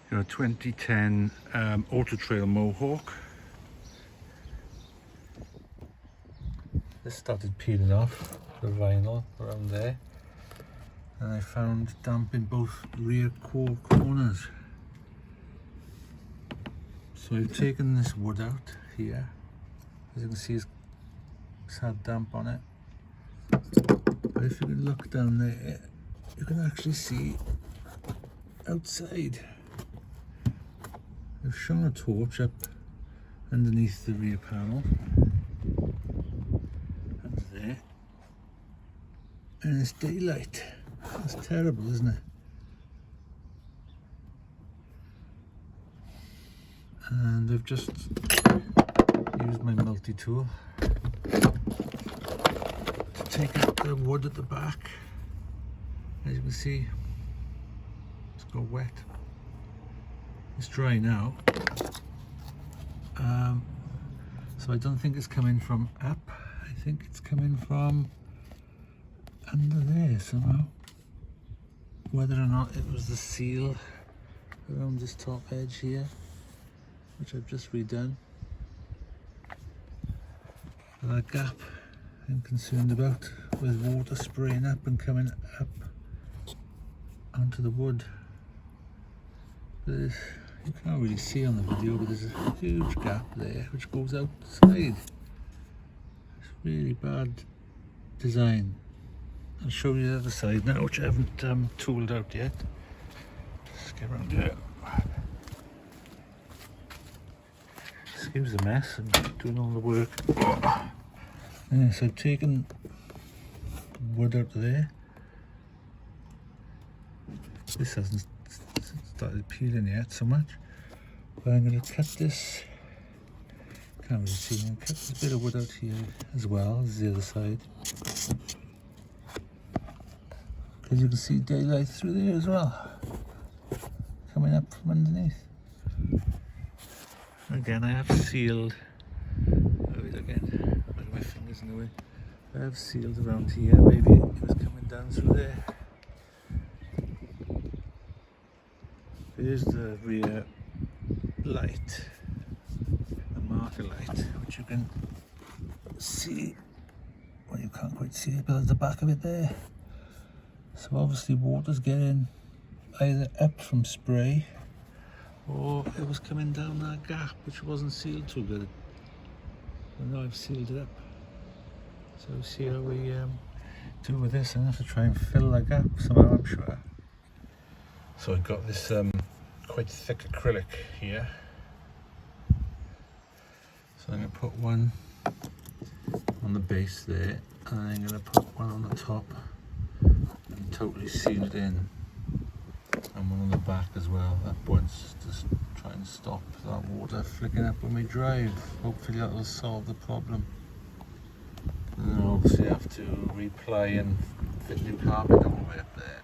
Your 2010 Autotrail Mohawk. This started peeling off the vinyl around there, and I found damp in both rear core corners. So I've taken this wood out here. As you can see, it's had damp on it. But if you can look down there, you can actually see outside. I've shone a torch up underneath the rear panel. And there. And it's daylight. That's terrible, isn't it? And I've just used my multi-tool to take out the wood at the back. As you can see, it's got wet. It's dry now. So I don't think it's coming from up. I think it's coming from under there somehow. Whether or not it was the seal around this top edge here, which I've just redone. That gap I'm concerned about, with water spraying up and coming up onto the wood. You can't really see on the video, but there's a huge gap there which goes outside. It's really bad design. I'll show you the other side now, which I haven't tooled out yet. Let's get around here. Excuse the mess, I'm doing all the work. Yeah, so I've taken wood out of there. This hasn't started peeling yet so much, but I'm going to cut this. Can't really see. I'm going to cut this bit of wood out here as well as the other side, because you can see daylight through there as well, coming up from underneath. Again, I have sealed. Again, with my fingers in the way. I have sealed around here. Maybe it was coming down through there. Here's the rear light, the marker light, which you can see. Well, you can't quite see it, but there's the back of it there. So obviously water's getting either up from spray, or it was coming down that gap, which wasn't sealed too good. But now I've sealed it up. So see how we do with this. I'm going to have to try and fill that gap somehow, I'm sure. So I've got this quite thick acrylic here. So I'm going to put one on the base there, and I'm going to put one on the top and totally seal it in, and one on the back as well, at once, just try and stop that water flicking up when we drive. Hopefully that will solve the problem. And then obviously I have to reply and fit new carpet all the way up there.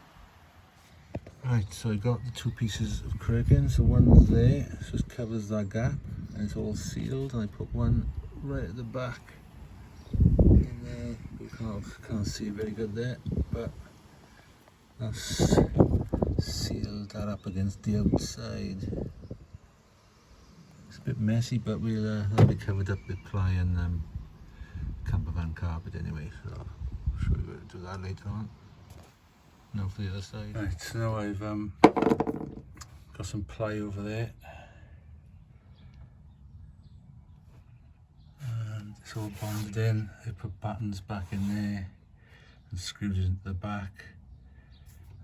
Right, so I got the two pieces of acrylic in. So one's there, it just covers that gap and it's all sealed, and I put one right at the back in there. You can't see very good there, but that's sealed that up against the outside. It's a bit messy, but that'll be covered up with ply and camper van carpet anyway, so I'll show you how to do that later on. Now for the other side. Right, so now I've got some ply over there, and it's all bonded in. I put battens back in there and screwed it into the back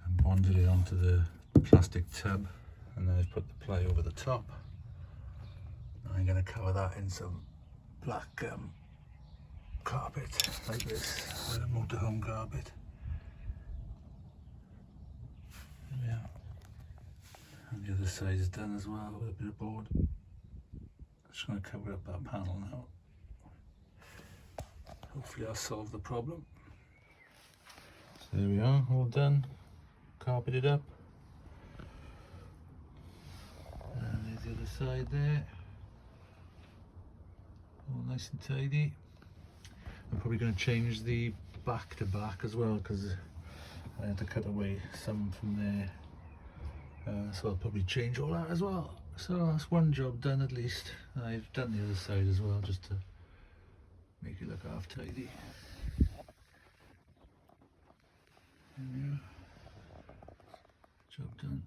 and bonded it onto the plastic tub, and then I've put the ply over the top. I'm going to cover that in some black carpet like this, motorhome carpet. Yeah, and the other side is done as well with a bit of board. Just going to cover up that panel now. Hopefully I'll solve the problem. So there we are, all done, carpeted up. And there's the other side there, all nice and tidy. I'm probably going to change the back to back as well, because I had to cut away some from there So I'll probably change all that as well. So that's one job done at least. I've done the other side as well, just to make it look half tidy. There we are. Job done.